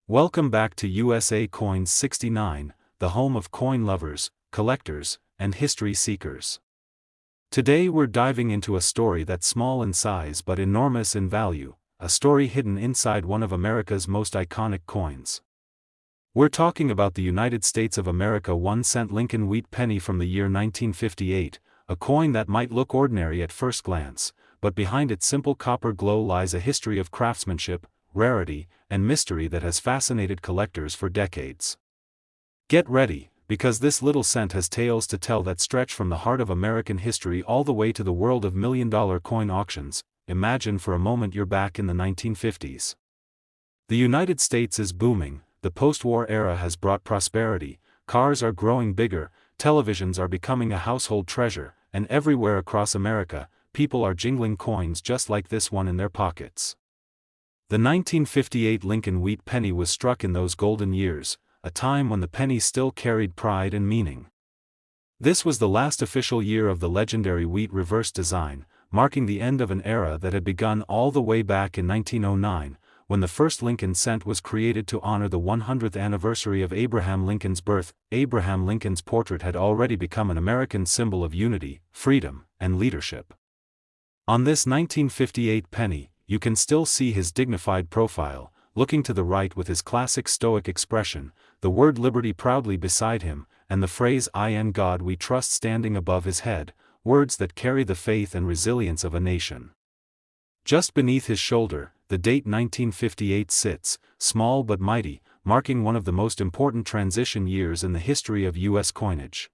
Welcome back to USA Coins 69, the home of coin lovers, collectors, and history seekers. Today we're diving into a story that's small in size but enormous in value, a story hidden inside one of America's most iconic coins. We're talking about the United States of America 1-cent Lincoln Wheat Penny from the year 1958, a coin that might look ordinary at first glance, but behind its simple copper glow lies a history of craftsmanship, rarity, and mystery that has fascinated collectors for decades. Get ready, because this little cent has tales to tell that stretch from the heart of American history all the way to the world of million-dollar coin auctions. Imagine for a moment you're back in the 1950s. The United States is booming, the post-war era has brought prosperity, cars are growing bigger, televisions are becoming a household treasure, and everywhere across America, people are jingling coins just like this one in their pockets. The 1958 Lincoln Wheat Penny was struck in those golden years, a time when the penny still carried pride and meaning. This was the last official year of the legendary wheat reverse design, marking the end of an era that had begun all the way back in 1909, when the first Lincoln cent was created to honor the 100th anniversary of Abraham Lincoln's birth. Abraham Lincoln's portrait had already become an American symbol of unity, freedom, and leadership. On this 1958 penny, you can still see his dignified profile, looking to the right with his classic stoic expression, the word liberty proudly beside him, and the phrase "In God we trust" standing above his head, words that carry the faith and resilience of a nation. Just beneath his shoulder, the date 1958 sits, small but mighty, marking one of the most important transition years in the history of U.S. coinage.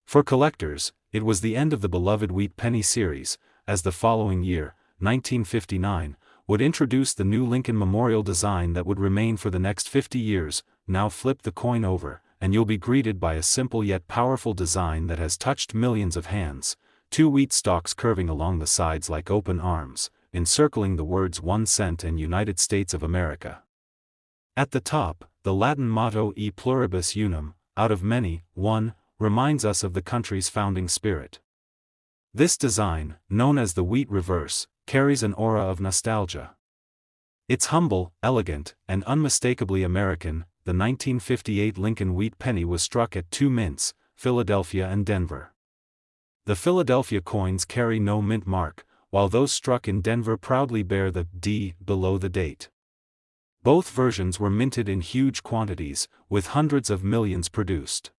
For collectors, it was the end of the beloved Wheat Penny series, as the following year, 1959, would introduce the new Lincoln Memorial design that would remain for the next 50 years. Now flip the coin over, and you'll be greeted by a simple yet powerful design that has touched millions of hands, two wheat stalks curving along the sides like open arms, encircling the words 1 cent and United States of America. At the top, the Latin motto E pluribus unum, out of many, one, reminds us of the country's founding spirit. This design, known as the wheat reverse, carries an aura of nostalgia. It's humble, elegant, and unmistakably American. The 1958 Lincoln Wheat Penny was struck at two mints, Philadelphia and Denver. The Philadelphia coins carry no mint mark, while those struck in Denver proudly bear the D below the date. Both versions were minted in huge quantities, with hundreds of millions produced.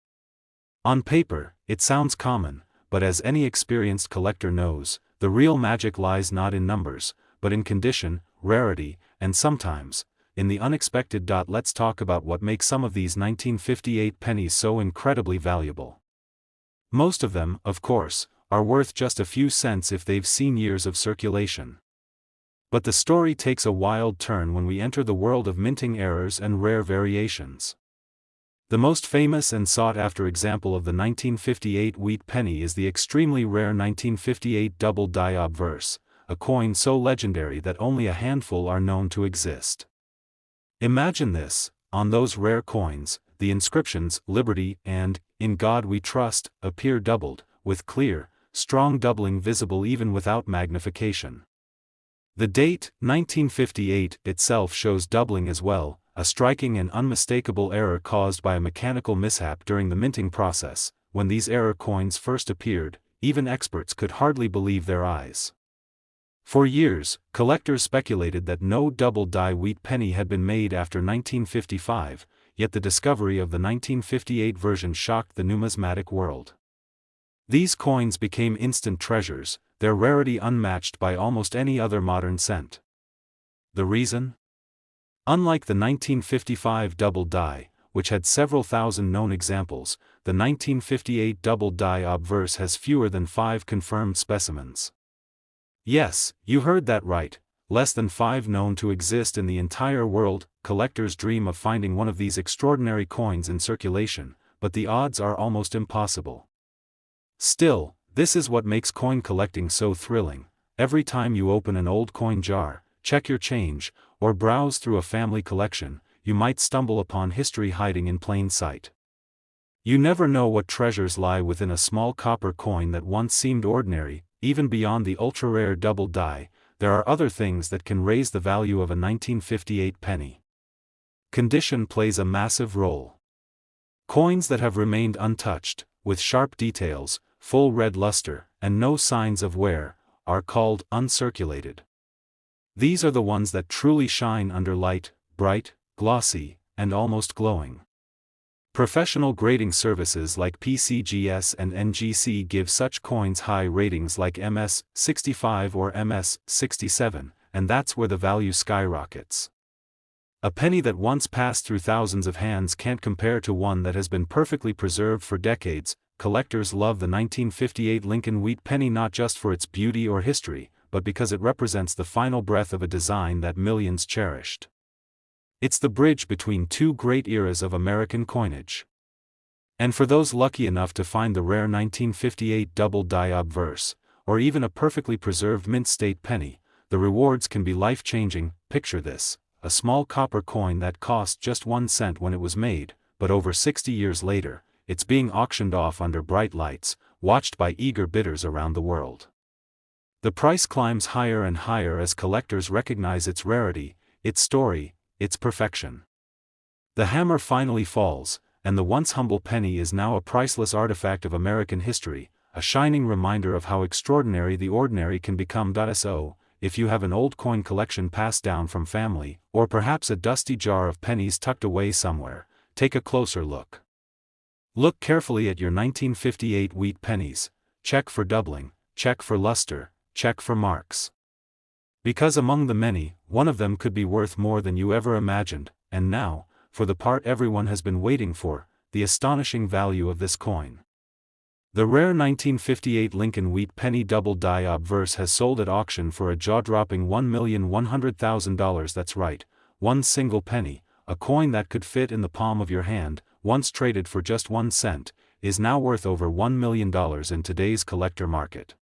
On paper, it sounds common, but as any experienced collector knows, the real magic lies not in numbers, but in condition, rarity, and sometimes, in the unexpected. Let's talk about what makes some of these 1958 pennies so incredibly valuable. Most of them, of course, are worth just a few cents if they've seen years of circulation. But the story takes a wild turn when we enter the world of minting errors and rare variations. The most famous and sought-after example of the 1958 wheat penny is the extremely rare 1958 double die obverse, a coin so legendary that only a handful are known to exist. Imagine this: on those rare coins, the inscriptions "Liberty" and "In God We Trust" appear doubled, with clear, strong doubling visible even without magnification. The date, 1958, itself shows doubling as well, a striking and unmistakable error caused by a mechanical mishap during the minting process. When these error coins first appeared, even experts could hardly believe their eyes. For years, collectors speculated that no double-die wheat penny had been made after 1955, yet the discovery of the 1958 version shocked the numismatic world. These coins became instant treasures, their rarity unmatched by almost any other modern cent. The reason? Unlike the 1955 double die, which had several thousand known examples, the 1958 double die obverse has fewer than 5 confirmed specimens. Yes, you heard that right, less than 5 known to exist in the entire world. Collectors dream of finding one of these extraordinary coins in circulation, but the odds are almost impossible. Still, this is what makes coin collecting so thrilling. Every time you open an old coin jar, check your change, or browse through a family collection, you might stumble upon history hiding in plain sight. You never know what treasures lie within a small copper coin that once seemed ordinary. Even beyond the ultra-rare double die, there are other things that can raise the value of a 1958 penny. condition plays a massive role. Coins that have remained untouched, with sharp details, full red luster, and no signs of wear, are called uncirculated. These are the ones that truly shine under light, bright, glossy, and almost glowing. Professional grading services like PCGS and NGC give such coins high ratings like MS65 or MS67, and that's where the value skyrockets. A penny that once passed through thousands of hands can't compare to one that has been perfectly preserved for decades. Collectors love the 1958 Lincoln Wheat Penny not just for its beauty or history, but because it represents the final breath of a design that millions cherished. It's the bridge between two great eras of American coinage. And for those lucky enough to find the rare 1958 double-die obverse, or even a perfectly preserved mint-state penny, the rewards can be life-changing. Picture this: a small copper coin that cost just 1 cent when it was made, but over 60 years later, it's being auctioned off under bright lights, watched by eager bidders around the world. The price climbs higher and higher as collectors recognize its rarity, its story, its perfection. The hammer finally falls, and the once humble penny is now a priceless artifact of American history, a shining reminder of how extraordinary the ordinary can become. So, if you have an old coin collection passed down from family, or perhaps a dusty jar of pennies tucked away somewhere, take a closer look. Look carefully at your 1958 wheat pennies. Check for doubling, check for luster, check for marks. Because among the many, one of them could be worth more than you ever imagined. And now, for the part everyone has been waiting for, the astonishing value of this coin. The rare 1958 Lincoln Wheat Penny double-die obverse has sold at auction for a jaw-dropping $1,100,000. That's right, one single penny, a coin that could fit in the palm of your hand, once traded for just 1 cent, is now worth over $1 million in today's collector market.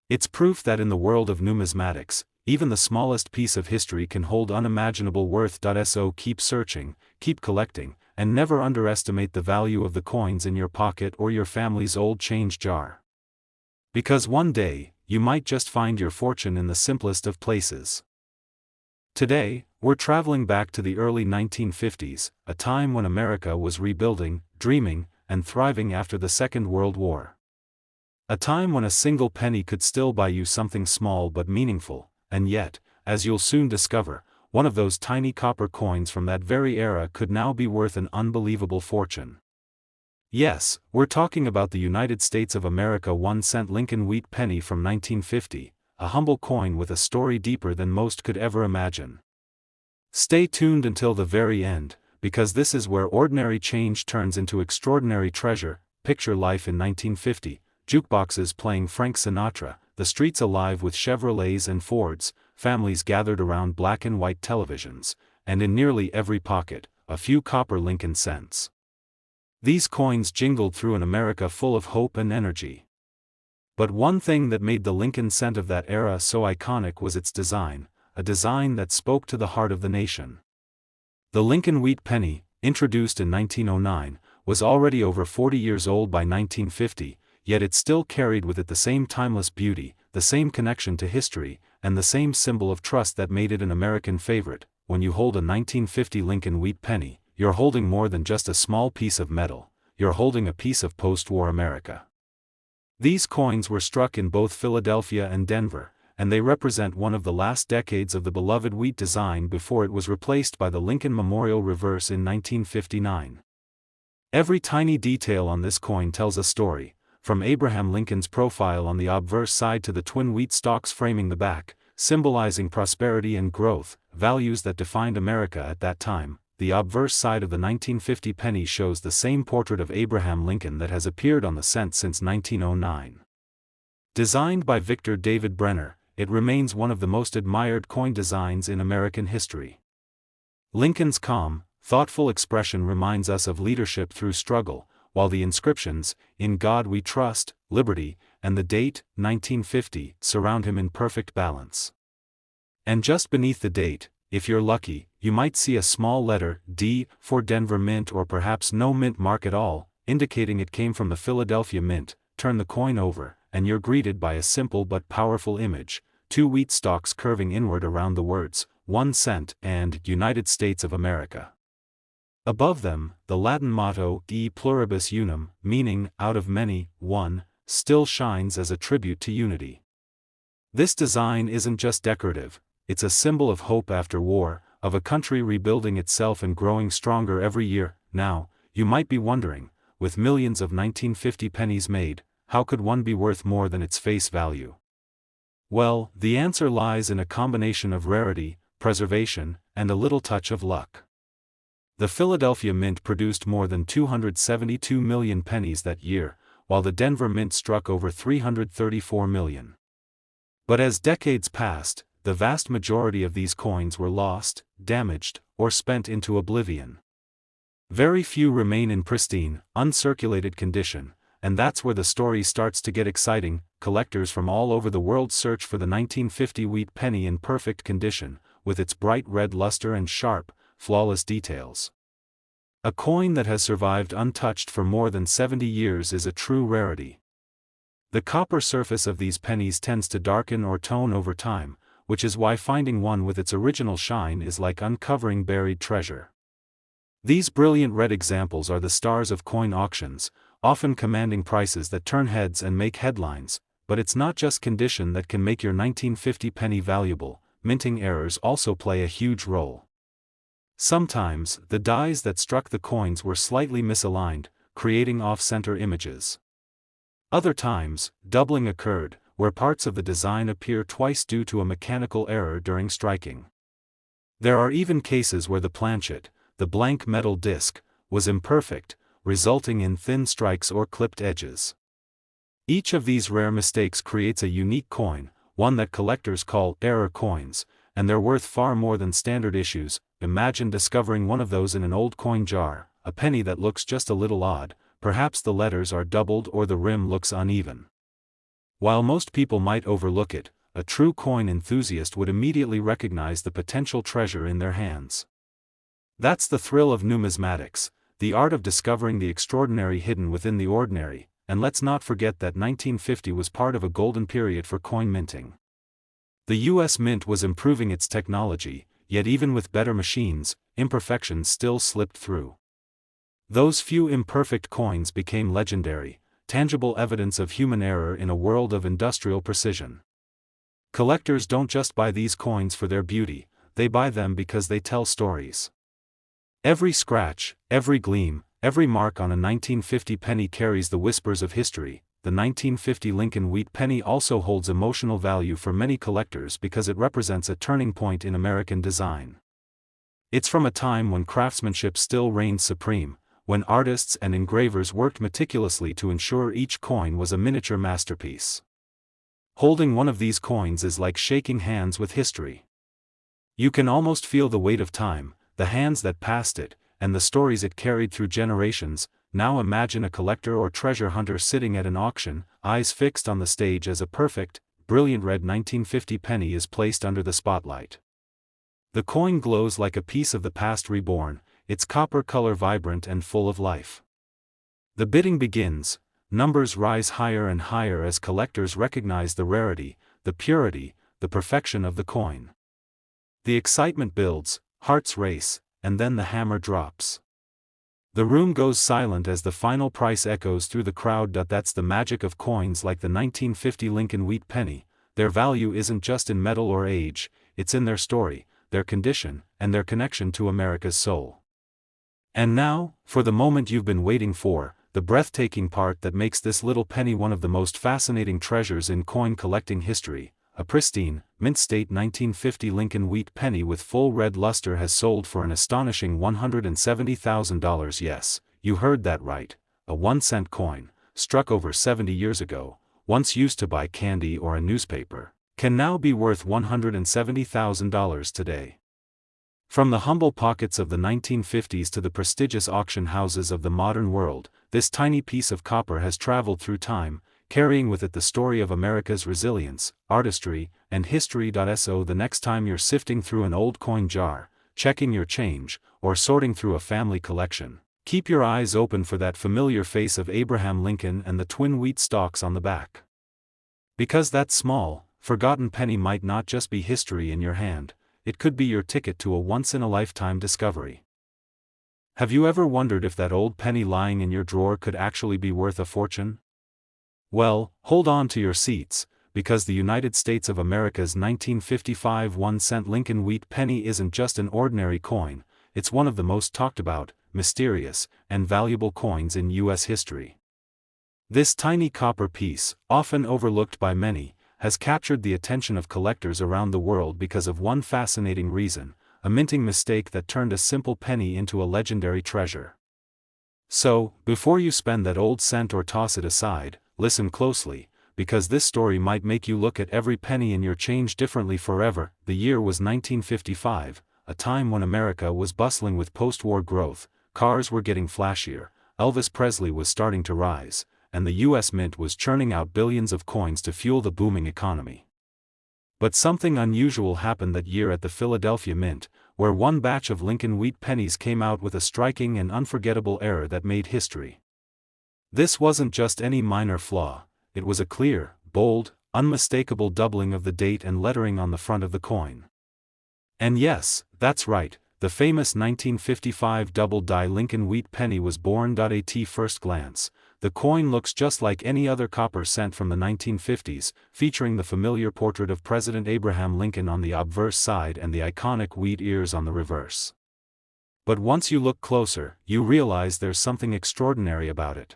It's proof that in the world of numismatics, even the smallest piece of history can hold unimaginable worth. So keep searching, keep collecting, and never underestimate the value of the coins in your pocket or your family's old change jar. Because one day, you might just find your fortune in the simplest of places. Today, we're traveling back to the early 1950s, a time when America was rebuilding, dreaming, and thriving after the Second World War. A time when a single penny could still buy you something small but meaningful, and yet, as you'll soon discover, one of those tiny copper coins from that very era could now be worth an unbelievable fortune. Yes, we're talking about the United States of America 1-cent Lincoln Wheat Penny from 1950, a humble coin with a story deeper than most could ever imagine. Stay tuned until the very end, because this is where ordinary change turns into extraordinary treasure. Picture life in 1950, jukeboxes playing Frank Sinatra, the streets alive with Chevrolets and Fords, families gathered around black and white televisions, and in nearly every pocket, a few copper Lincoln cents. These coins jingled through an America full of hope and energy. But one thing that made the Lincoln cent of that era so iconic was its design, a design that spoke to the heart of the nation. The Lincoln Wheat Penny, introduced in 1909, was already over 40 years old by 1950, yet it still carried with it the same timeless beauty, the same connection to history, and the same symbol of trust that made it an American favorite. When you hold a 1950 Lincoln Wheat Penny, you're holding more than just a small piece of metal, you're holding a piece of post-war America. These coins were struck in both Philadelphia and Denver, and they represent one of the last decades of the beloved wheat design before it was replaced by the Lincoln Memorial Reverse in 1959. Every tiny detail on this coin tells a story, from Abraham Lincoln's profile on the obverse side to the twin wheat stalks framing the back, symbolizing prosperity and growth, values that defined America at that time. The obverse side of the 1950 penny shows the same portrait of Abraham Lincoln that has appeared on the cent since 1909. Designed by Victor David Brenner, it remains one of the most admired coin designs in American history. Lincoln's calm, thoughtful expression reminds us of leadership through struggle, while the inscriptions, "In God We Trust," "Liberty," and the date, 1950, surround him in perfect balance. And just beneath the date, if you're lucky, you might see a small letter, D, for Denver Mint, or perhaps no mint mark at all, indicating it came from the Philadelphia Mint. Turn the coin over, and you're greeted by a simple but powerful image, 2 wheat stalks curving inward around the words, 1 cent, and United States of America. Above them, the Latin motto, E pluribus unum, meaning, out of many, one, still shines as a tribute to unity. This design isn't just decorative, it's a symbol of hope after war, of a country rebuilding itself and growing stronger every year. Now, you might be wondering, with millions of 1950 pennies made, how could one be worth more than its face value? Well, the answer lies in a combination of rarity, preservation, and a little touch of luck. The Philadelphia Mint produced more than 272 million pennies that year, while the Denver Mint struck over 334 million. But as decades passed, the vast majority of these coins were lost, damaged, or spent into oblivion. Very few remain in pristine, uncirculated condition, and that's where the story starts to get exciting. Collectors from all over the world search for the 1950 wheat penny in perfect condition, with its bright red luster and sharp, flawless details. A coin that has survived untouched for more than 70 years is a true rarity. The copper surface of these pennies tends to darken or tone over time, which is why finding one with its original shine is like uncovering buried treasure. These brilliant red examples are the stars of coin auctions, often commanding prices that turn heads and make headlines, but it's not just condition that can make your 1950 penny valuable. Minting errors also play a huge role. Sometimes, the dies that struck the coins were slightly misaligned, creating off-center images. Other times, doubling occurred, where parts of the design appear twice due to a mechanical error during striking. There are even cases where the planchet, the blank metal disc, was imperfect, resulting in thin strikes or clipped edges. Each of these rare mistakes creates a unique coin, one that collectors call error coins, and they're worth far more than standard issues. Imagine discovering one of those in an old coin jar, a penny that looks just a little odd, perhaps the letters are doubled or the rim looks uneven. While most people might overlook it, a true coin enthusiast would immediately recognize the potential treasure in their hands. That's the thrill of numismatics, the art of discovering the extraordinary hidden within the ordinary. And let's not forget that 1950 was part of a golden period for coin minting. The U.S. Mint was improving its technology, yet even with better machines, imperfections still slipped through. Those few imperfect coins became legendary, tangible evidence of human error in a world of industrial precision. Collectors don't just buy these coins for their beauty, they buy them because they tell stories. Every scratch, every gleam, every mark on a 1950 penny carries the whispers of history. The 1950 Lincoln Wheat Penny also holds emotional value for many collectors because it represents a turning point in American design. It's from a time when craftsmanship still reigned supreme, when artists and engravers worked meticulously to ensure each coin was a miniature masterpiece. Holding one of these coins is like shaking hands with history. You can almost feel the weight of time, the hands that passed it, and the stories it carried through generations. Now imagine a collector or treasure hunter sitting at an auction, eyes fixed on the stage as a perfect, brilliant red 1950 penny is placed under the spotlight. The coin glows like a piece of the past reborn, its copper color vibrant and full of life. The bidding begins, numbers rise higher and higher as collectors recognize the rarity, the purity, the perfection of the coin. The excitement builds, hearts race, and then the hammer drops. The room goes silent as the final price echoes through the crowd. That's the magic of coins like the 1950 Lincoln Wheat Penny. Their value isn't just in metal or age, it's in their story, their condition, and their connection to America's soul. And now, for the moment you've been waiting for, the breathtaking part that makes this little penny one of the most fascinating treasures in coin collecting history. A pristine, mint-state 1950 Lincoln Wheat Penny with full red luster has sold for an astonishing $170,000. Yes, you heard that right, a 1-cent coin, struck over 70 years ago, once used to buy candy or a newspaper, can now be worth $170,000 today. From the humble pockets of the 1950s to the prestigious auction houses of the modern world, this tiny piece of copper has traveled through time, carrying with it the story of America's resilience, artistry, and history. So the next time you're sifting through an old coin jar, checking your change, or sorting through a family collection, keep your eyes open for that familiar face of Abraham Lincoln and the twin wheat stalks on the back. Because that small, forgotten penny might not just be history in your hand, it could be your ticket to a once-in-a-lifetime discovery. Have you ever wondered if that old penny lying in your drawer could actually be worth a fortune? Well, hold on to your seats, because the United States of America's 1955 1-cent Lincoln Wheat Penny isn't just an ordinary coin, it's one of the most talked about, mysterious, and valuable coins in U.S. history. This tiny copper piece, often overlooked by many, has captured the attention of collectors around the world because of one fascinating reason: a minting mistake that turned a simple penny into a legendary treasure. So, before you spend that old cent or toss it aside, listen closely, because this story might make you look at every penny in your change differently forever. The year was 1955, a time when America was bustling with post-war growth, cars were getting flashier, Elvis Presley was starting to rise, and the U.S. Mint was churning out billions of coins to fuel the booming economy. But something unusual happened that year at the Philadelphia Mint, where one batch of Lincoln Wheat Pennies came out with a striking and unforgettable error that made history. This wasn't just any minor flaw, it was a clear, bold, unmistakable doubling of the date and lettering on the front of the coin. And yes, that's right, the famous 1955 double-die Lincoln Wheat Penny was born. At first glance, the coin looks just like any other copper cent from the 1950s, featuring the familiar portrait of President Abraham Lincoln on the obverse side and the iconic wheat ears on the reverse. But once you look closer, you realize there's something extraordinary about it.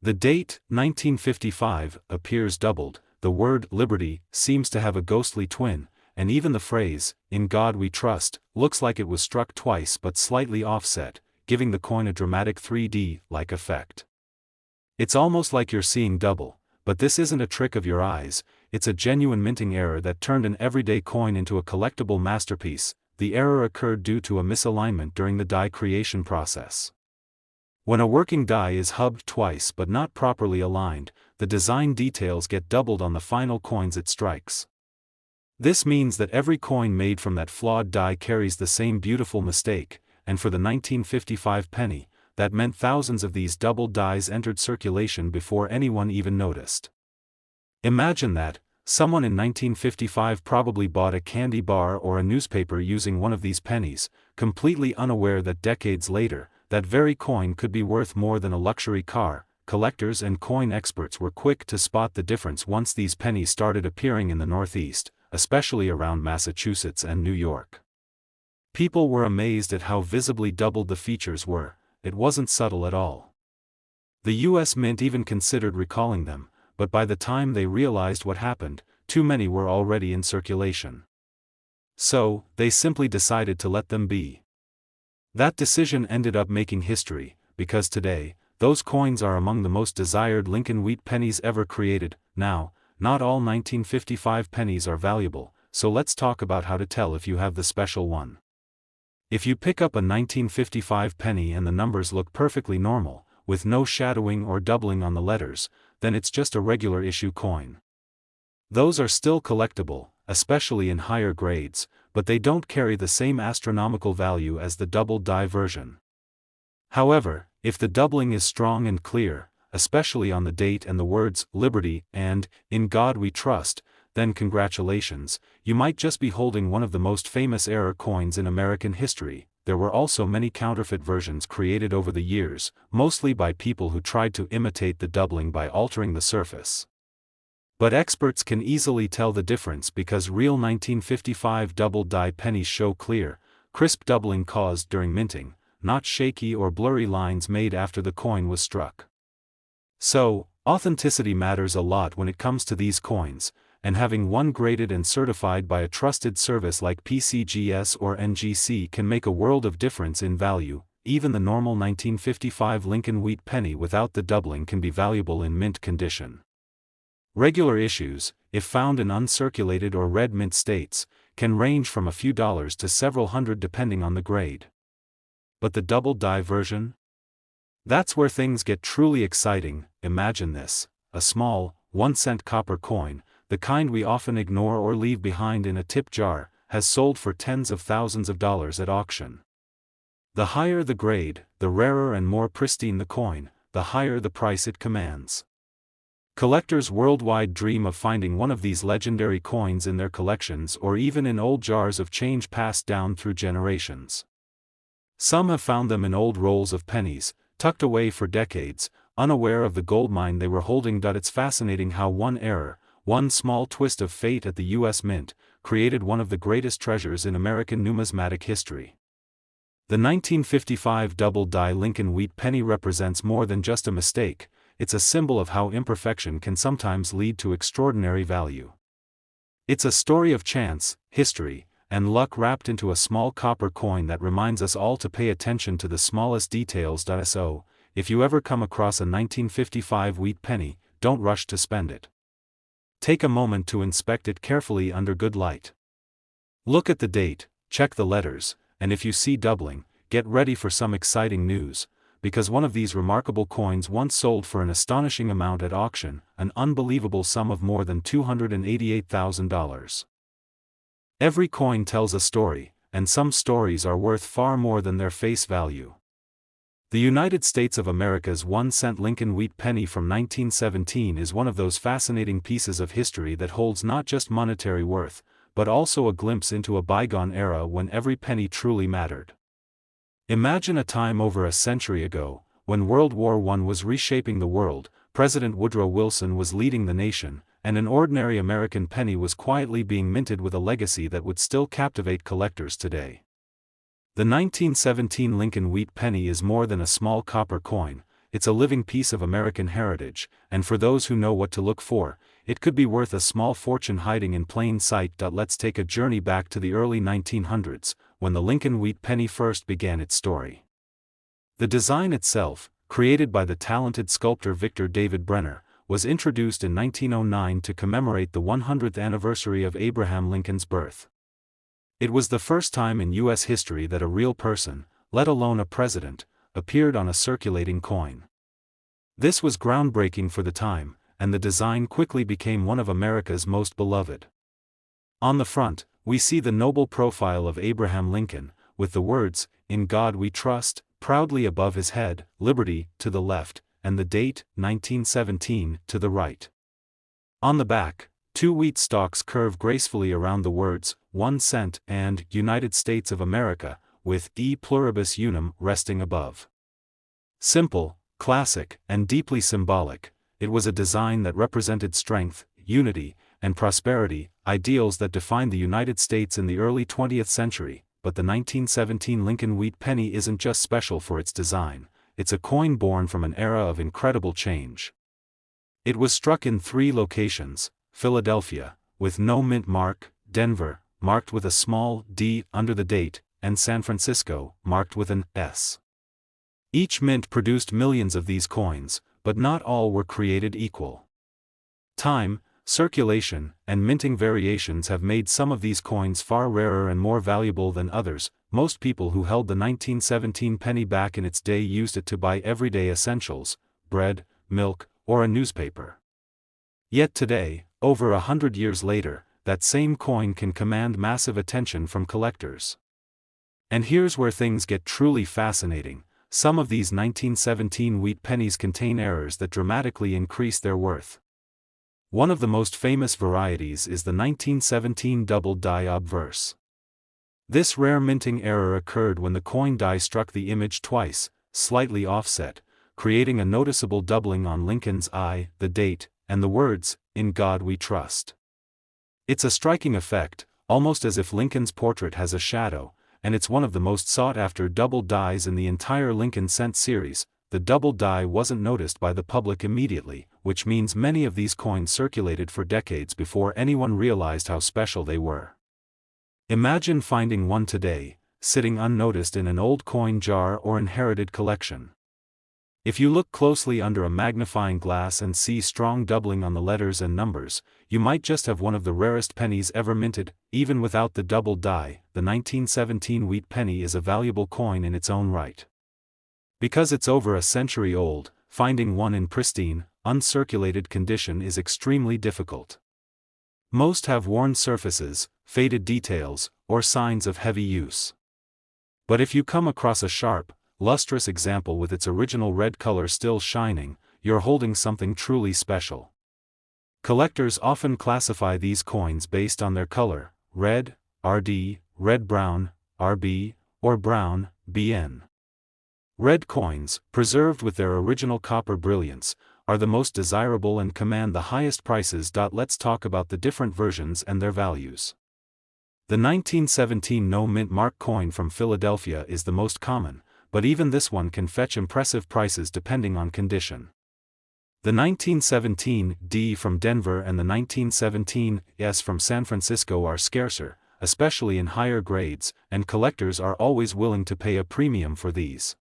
The date, 1955, appears doubled, the word liberty seems to have a ghostly twin, and even the phrase, "In God We Trust," looks like it was struck twice but slightly offset, giving the coin a dramatic 3D-like effect. It's almost like you're seeing double, but this isn't a trick of your eyes, it's a genuine minting error that turned an everyday coin into a collectible masterpiece. The error occurred due to a misalignment during the die creation process. When a working die is hubbed twice but not properly aligned, the design details get doubled on the final coins it strikes. This means that every coin made from that flawed die carries the same beautiful mistake, and for the 1955 penny, that meant thousands of these doubled dies entered circulation before anyone even noticed. Imagine that, someone in 1955 probably bought a candy bar or a newspaper using one of these pennies, completely unaware that decades later, that very coin could be worth more than a luxury car. Collectors and coin experts were quick to spot the difference once these pennies started appearing in the Northeast, especially around Massachusetts and New York. People were amazed at how visibly doubled the features were. It wasn't subtle at all. The U.S. Mint even considered recalling them, but by the time they realized what happened, too many were already in circulation. So, they simply decided to let them be. That decision ended up making history, because today, those coins are among the most desired Lincoln Wheat Pennies ever created. Now, not all 1955 pennies are valuable, so let's talk about how to tell if you have the special one. If you pick up a 1955 penny and the numbers look perfectly normal, with no shadowing or doubling on the letters, then it's just a regular issue coin. Those are still collectible, especially in higher grades, but they don't carry the same astronomical value as the double die version. However, if the doubling is strong and clear, especially on the date and the words "Liberty" and "In God We Trust," then congratulations, you might just be holding one of the most famous error coins in American history. There were also many counterfeit versions created over the years, mostly by people who tried to imitate the doubling by altering the surface. But experts can easily tell the difference because real 1955 double-die pennies show clear, crisp doubling caused during minting, not shaky or blurry lines made after the coin was struck. So, authenticity matters a lot when it comes to these coins, and having one graded and certified by a trusted service like PCGS or NGC can make a world of difference in value. Even the normal 1955 Lincoln Wheat Penny without the doubling can be valuable in mint condition. Regular issues, if found in uncirculated or red mint states, can range from a few dollars to several hundred depending on the grade. But the double die version? That's where things get truly exciting. Imagine this: a small, 1-cent copper coin, the kind we often ignore or leave behind in a tip jar, has sold for tens of thousands of dollars at auction. The higher the grade, the rarer and more pristine the coin, the higher the price it commands. Collectors worldwide dream of finding one of these legendary coins in their collections or even in old jars of change passed down through generations. Some have found them in old rolls of pennies, tucked away for decades, unaware of the goldmine they were holding. It's fascinating how one error, one small twist of fate at the U.S. Mint, created one of the greatest treasures in American numismatic history. The 1955 double-die Lincoln Wheat Penny represents more than just a mistake. It's a symbol of how imperfection can sometimes lead to extraordinary value. It's a story of chance, history, and luck wrapped into a small copper coin that reminds us all to pay attention to the smallest details. So, if you ever come across a 1955 wheat penny, don't rush to spend it. Take a moment to inspect it carefully under good light. Look at the date, check the letters, and if you see doubling, get ready for some exciting news, because one of these remarkable coins once sold for an astonishing amount at auction, an unbelievable sum of more than $288,000. Every coin tells a story, and some stories are worth far more than their face value. The United States of America's 1-cent Lincoln Wheat Penny from 1917 is one of those fascinating pieces of history that holds not just monetary worth, but also a glimpse into a bygone era when every penny truly mattered. Imagine a time over a century ago, when World War I was reshaping the world, President Woodrow Wilson was leading the nation, and an ordinary American penny was quietly being minted with a legacy that would still captivate collectors today. The 1917 Lincoln Wheat Penny is more than a small copper coin, it's a living piece of American heritage, and for those who know what to look for, it could be worth a small fortune hiding in plain sight. Let's take a journey back to the early 1900s, when the Lincoln Wheat Penny first began its story. The design itself, created by the talented sculptor Victor David Brenner, was introduced in 1909 to commemorate the 100th anniversary of Abraham Lincoln's birth. It was the first time in U.S. history that a real person, let alone a president, appeared on a circulating coin. This was groundbreaking for the time, and the design quickly became one of America's most beloved. On the front, we see the noble profile of Abraham Lincoln, with the words, "In God We Trust," proudly above his head, "Liberty," to the left, and the date, 1917, to the right. On the back, two wheat stalks curve gracefully around the words, 1 cent, and United States of America, with E pluribus unum resting above. Simple, classic, and deeply symbolic, it was a design that represented strength, unity, and prosperity, ideals that defined the United States in the early 20th century. But the 1917 Lincoln Wheat Penny isn't just special for its design, it's a coin born from an era of incredible change. It was struck in 3 locations: Philadelphia, with no mint mark; Denver, marked with a small D under the date; and San Francisco, marked with an S. Each mint produced millions of these coins, but not all were created equal. Time, circulation, and minting variations have made some of these coins far rarer and more valuable than others. Most people who held the 1917 penny back in its day used it to buy everyday essentials, bread, milk, or a newspaper. Yet today, over 100 years later, that same coin can command massive attention from collectors. And here's where things get truly fascinating: some of these 1917 wheat pennies contain errors that dramatically increase their worth. One of the most famous varieties is the 1917 double-die obverse. This rare minting error occurred when the coin die struck the image twice, slightly offset, creating a noticeable doubling on Lincoln's I, the date, and the words, "In God We Trust." It's a striking effect, almost as if Lincoln's portrait has a shadow, and it's one of the most sought-after double dies in the entire Lincoln cent series. The double die wasn't noticed by the public immediately, which means many of these coins circulated for decades before anyone realized how special they were. Imagine finding one today, sitting unnoticed in an old coin jar or inherited collection. If you look closely under a magnifying glass and see strong doubling on the letters and numbers, you might just have one of the rarest pennies ever minted. Even without the double die, the 1917 wheat penny is a valuable coin in its own right. Because it's over a century old, finding one in pristine, uncirculated condition is extremely difficult. Most have worn surfaces, faded details, or signs of heavy use. But if you come across a sharp, lustrous example with its original red color still shining, you're holding something truly special. Collectors often classify these coins based on their color: red, RD, red-brown, RB, or brown, BN. Red coins, preserved with their original copper brilliance, are the most desirable and command the highest prices. Let's talk about the different versions and their values. The 1917 no-mint mark coin from Philadelphia is the most common, but even this one can fetch impressive prices depending on condition. The 1917 D from Denver and the 1917 S from San Francisco are scarcer, especially in higher grades, and collectors are always willing to pay a premium for these.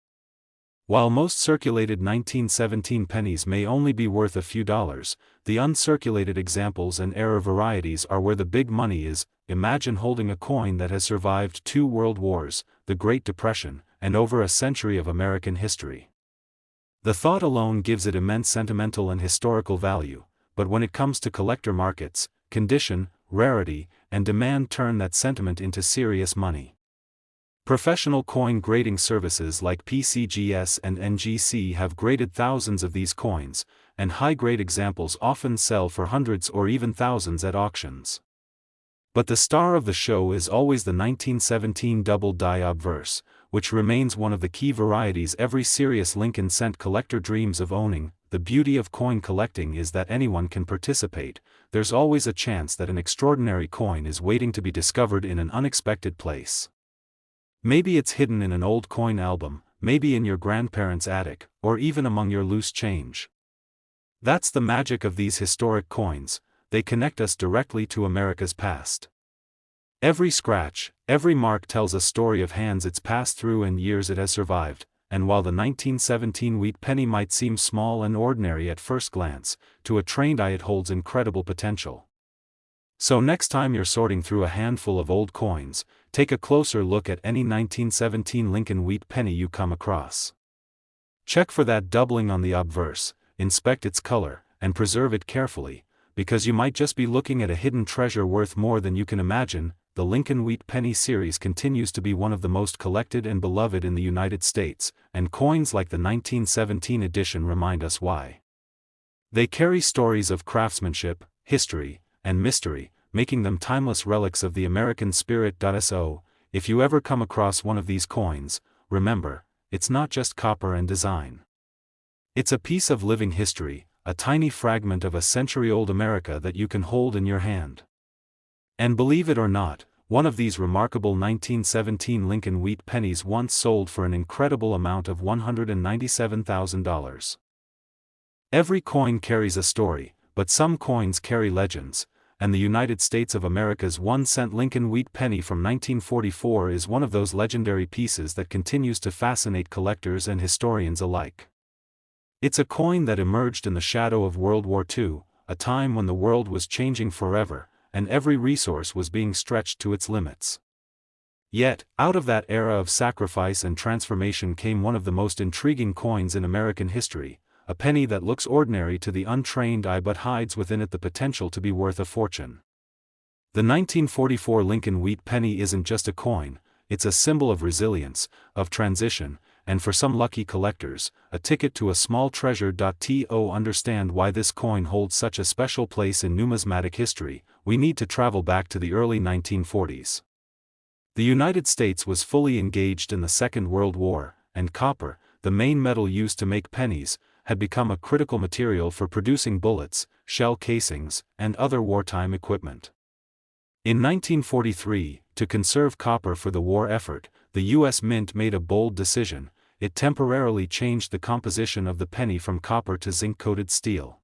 While most circulated 1917 pennies may only be worth a few dollars, the uncirculated examples and error varieties are where the big money is. Imagine holding a coin that has survived 2 world wars, the Great Depression, and over a century of American history. The thought alone gives it immense sentimental and historical value, but when it comes to collector markets, condition, rarity, and demand turn that sentiment into serious money. Professional coin grading services like PCGS and NGC have graded thousands of these coins, and high-grade examples often sell for hundreds or even thousands at auctions. But the star of the show is always the 1917 double die obverse, which remains one of the key varieties every serious Lincoln cent collector dreams of owning. The beauty of coin collecting is that anyone can participate. There's always a chance that an extraordinary coin is waiting to be discovered in an unexpected place. Maybe it's hidden in an old coin album, maybe in your grandparents' attic, or even among your loose change. That's the magic of these historic coins, they connect us directly to America's past. Every scratch, every mark tells a story of hands it's passed through and years it has survived, and while the 1917 wheat penny might seem small and ordinary at first glance, to a trained eye it holds incredible potential. So next time you're sorting through a handful of old coins, take a closer look at any 1917 Lincoln Wheat penny you come across. Check for that doubling on the obverse, inspect its color, and preserve it carefully, because you might just be looking at a hidden treasure worth more than you can imagine. The Lincoln Wheat Penny series continues to be one of the most collected and beloved in the United States, and coins like the 1917 edition remind us why. They carry stories of craftsmanship, history, and mystery, making them timeless relics of the American spirit. So, if you ever come across one of these coins, remember, it's not just copper and design. It's a piece of living history, a tiny fragment of a century-old America that you can hold in your hand. And believe it or not, one of these remarkable 1917 Lincoln Wheat pennies once sold for an incredible amount of $197,000. Every coin carries a story, but some coins carry legends, and the United States of America's 1-cent Lincoln Wheat penny from 1944 is one of those legendary pieces that continues to fascinate collectors and historians alike. It's a coin that emerged in the shadow of World War II, a time when the world was changing forever, and every resource was being stretched to its limits. Yet, out of that era of sacrifice and transformation came one of the most intriguing coins in American history, a penny that looks ordinary to the untrained eye but hides within it the potential to be worth a fortune. The 1944 Lincoln Wheat penny isn't just a coin, it's a symbol of resilience, of transition, and for some lucky collectors, a ticket to a small treasure. To understand why this coin holds such a special place in numismatic history, we need to travel back to the early 1940s. The United States was fully engaged in the Second World War, and copper, the main metal used to make pennies, had become a critical material for producing bullets, shell casings, and other wartime equipment. In 1943, to conserve copper for the war effort, the U.S. Mint made a bold decision. It temporarily changed the composition of the penny from copper to zinc-coated steel.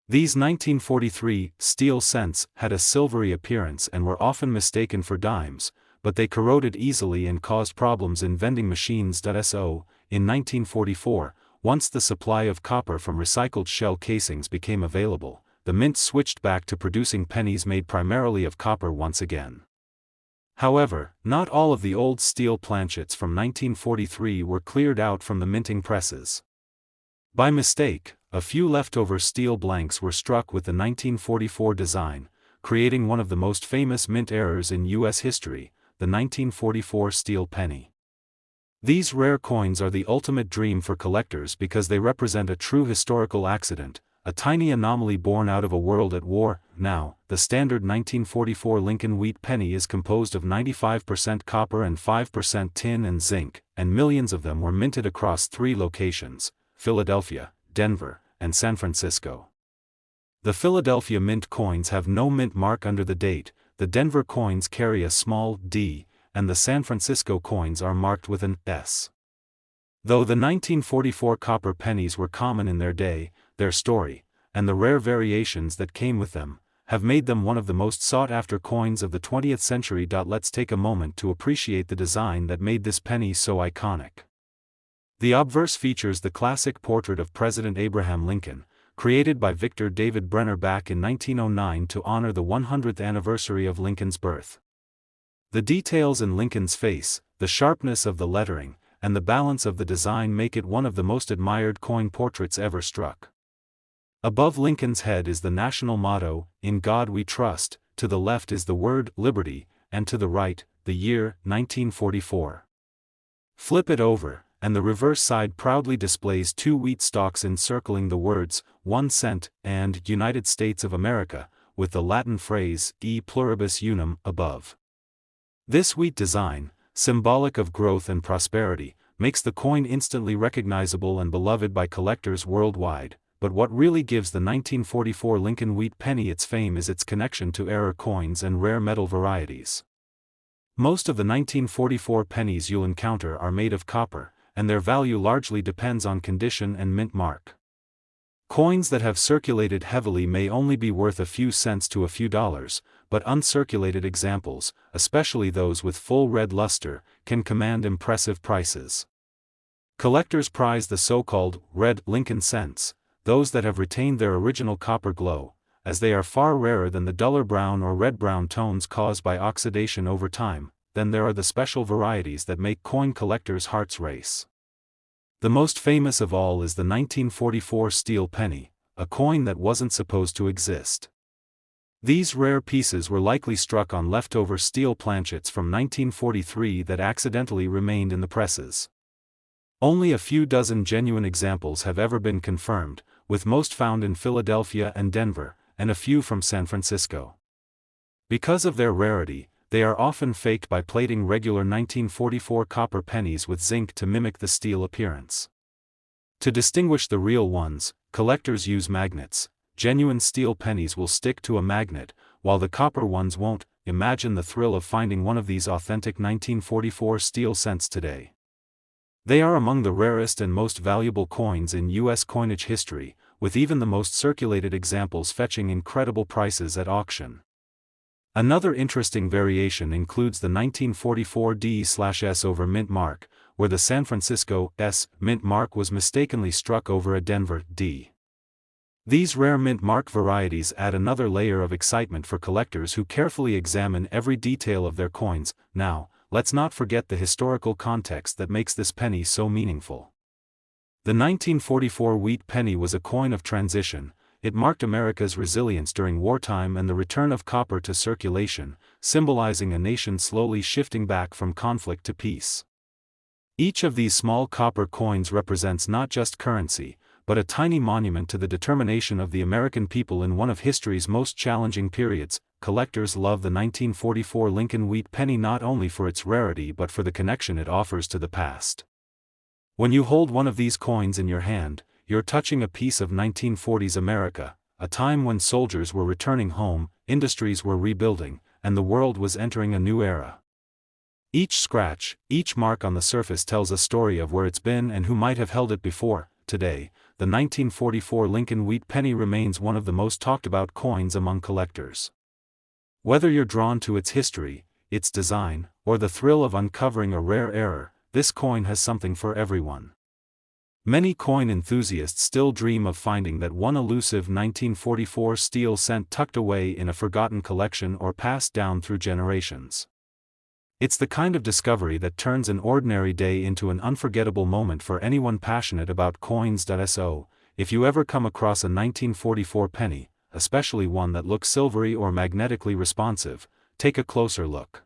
These 1943 steel cents had a silvery appearance and were often mistaken for dimes, but they corroded easily and caused problems in vending machines. So, in 1944, once the supply of copper from recycled shell casings became available, the mint switched back to producing pennies made primarily of copper once again. However, not all of the old steel planchets from 1943 were cleared out from the minting presses. By mistake, a few leftover steel blanks were struck with the 1944 design, creating one of the most famous mint errors in U.S. history, the 1944 steel penny. These rare coins are the ultimate dream for collectors because they represent a true historical accident, a tiny anomaly born out of a world at war. Now, the standard 1944 Lincoln Wheat Penny is composed of 95% copper and 5% tin and zinc, and millions of them were minted across 3 locations: Philadelphia, Denver, and San Francisco. The Philadelphia mint coins have no mint mark under the date, the Denver coins carry a small d, and the San Francisco coins are marked with an S. Though the 1944 copper pennies were common in their day, their story, and the rare variations that came with them, have made them one of the most sought-after coins of the 20th century. Let's take a moment to appreciate the design that made this penny so iconic. The obverse features the classic portrait of President Abraham Lincoln, created by Victor David Brenner back in 1909 to honor the 100th anniversary of Lincoln's birth. The details in Lincoln's face, the sharpness of the lettering, and the balance of the design make it one of the most admired coin portraits ever struck. Above Lincoln's head is the national motto, "In God We Trust," to the left is the word "Liberty," and to the right, the year, 1944. Flip it over, and the reverse side proudly displays 2 wheat stalks encircling the words, 1 cent, and United States of America, with the Latin phrase, E pluribus unum, above. This wheat design, symbolic of growth and prosperity, makes the coin instantly recognizable and beloved by collectors worldwide. But what really gives the 1944 Lincoln Wheat Penny its fame is its connection to error coins and rare metal varieties. Most of the 1944 pennies you'll encounter are made of copper, and their value largely depends on condition and mint mark. Coins that have circulated heavily may only be worth a few cents to a few dollars, but uncirculated examples, especially those with full red luster, can command impressive prices. Collectors prize the so-called red Lincoln cents, those that have retained their original copper glow, as they are far rarer than the duller brown or red-brown tones caused by oxidation over time. Then there are the special varieties that make coin collectors' hearts race. The most famous of all is the 1944 steel penny, a coin that wasn't supposed to exist. These rare pieces were likely struck on leftover steel planchets from 1943 that accidentally remained in the presses. Only a few dozen genuine examples have ever been confirmed, with most found in Philadelphia and Denver, and a few from San Francisco. Because of their rarity, they are often faked by plating regular 1944 copper pennies with zinc to mimic the steel appearance. To distinguish the real ones, collectors use magnets. Genuine steel pennies will stick to a magnet, while the copper ones won't. Imagine the thrill of finding one of these authentic 1944 steel cents today. They are among the rarest and most valuable coins in U.S. coinage history, with even the most circulated examples fetching incredible prices at auction. Another interesting variation includes the 1944 D/S over mint mark, where the San Francisco S mint mark was mistakenly struck over a Denver D. These rare mint mark varieties add another layer of excitement for collectors who carefully examine every detail of their coins. Now, let's not forget the historical context that makes this penny so meaningful. The 1944 wheat penny was a coin of transition. It marked America's resilience during wartime and the return of copper to circulation, symbolizing a nation slowly shifting back from conflict to peace. Each of these small copper coins represents not just currency, but a tiny monument to the determination of the American people in one of history's most challenging periods. Collectors love the 1944 Lincoln Wheat Penny not only for its rarity but for the connection it offers to the past. When you hold one of these coins in your hand, you're touching a piece of 1940s America, a time when soldiers were returning home, industries were rebuilding, and the world was entering a new era. Each scratch, each mark on the surface tells a story of where it's been and who might have held it before. Today, the 1944 Lincoln Wheat Penny remains one of the most talked about coins among collectors. Whether you're drawn to its history, its design, or the thrill of uncovering a rare error, this coin has something for everyone. Many coin enthusiasts still dream of finding that one elusive 1944 steel cent tucked away in a forgotten collection or passed down through generations. It's the kind of discovery that turns an ordinary day into an unforgettable moment for anyone passionate about coins. So, if you ever come across a 1944 penny, especially one that looks silvery or magnetically responsive, take a closer look.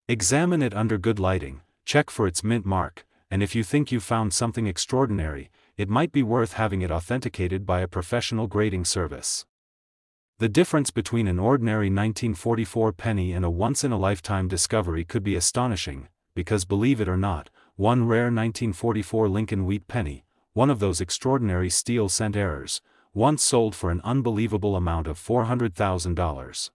Examine it under good lighting, check for its mint mark, and if you think you found something extraordinary, it might be worth having it authenticated by a professional grading service. The difference between an ordinary 1944 penny and a once-in-a-lifetime discovery could be astonishing, because believe it or not, one rare 1944 Lincoln Wheat Penny, one of those extraordinary steel cent errors, once sold for an unbelievable amount of $400,000.